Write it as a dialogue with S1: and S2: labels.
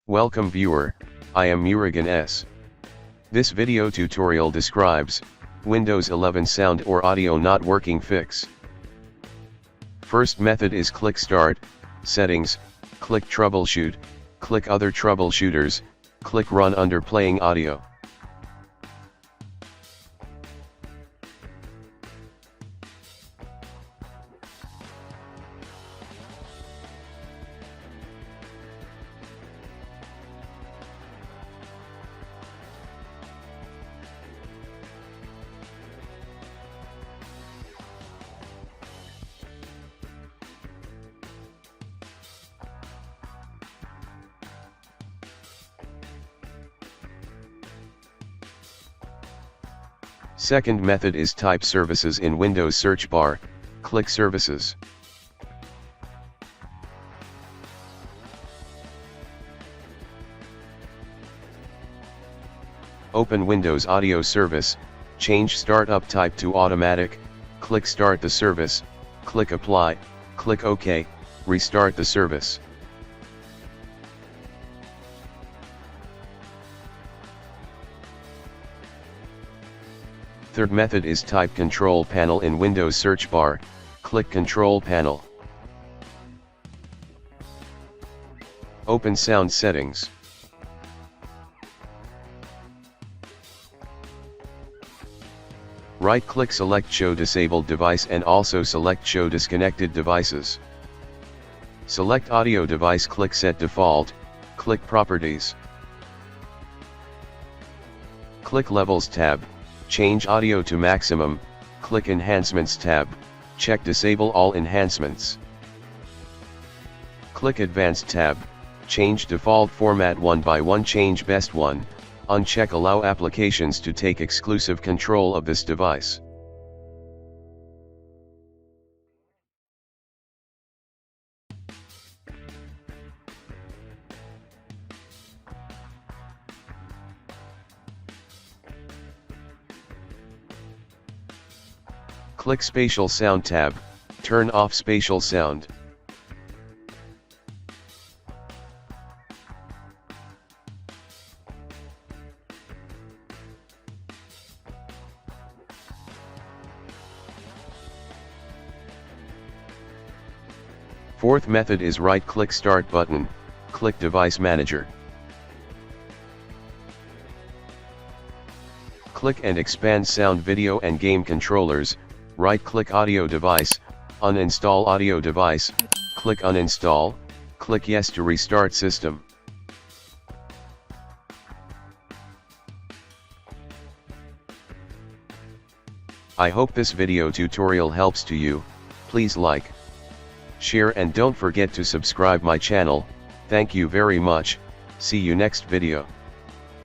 S1: Welcome viewer, I am Murugan S. This video tutorial describes Windows 11 sound or audio not working fix. First method is click Start, Settings, click Troubleshoot, click Other Troubleshooters, click Run under Playing Audio. Second method is type Services in Windows search bar, click Services. Open Windows Audio Service, change Startup type to Automatic, click Start the service, click Apply, click OK, restart the service. Third method is type Control Panel in Windows search bar, click Control Panel. Open Sound Settings. Right-click select Show Disabled Device and also select Show Disconnected Devices. Select Audio Device, click Set Default, click Properties. Click Levels tab. Change audio to maximum, click Enhancements tab, check Disable all enhancements. Click Advanced tab, change default format 1x1, change best one, uncheck Allow applications to take exclusive control of this device. Click Spatial Sound tab, turn off spatial sound. Fourth method is right-click Start button, click Device Manager. Click and expand Sound, Video and Game Controllers. Right-click Audio Device, uninstall Audio Device, click Uninstall, click Yes to restart system. I hope this video tutorial helps to you. Please like, share and don't forget to subscribe my channel. Thank you very much. See you next video.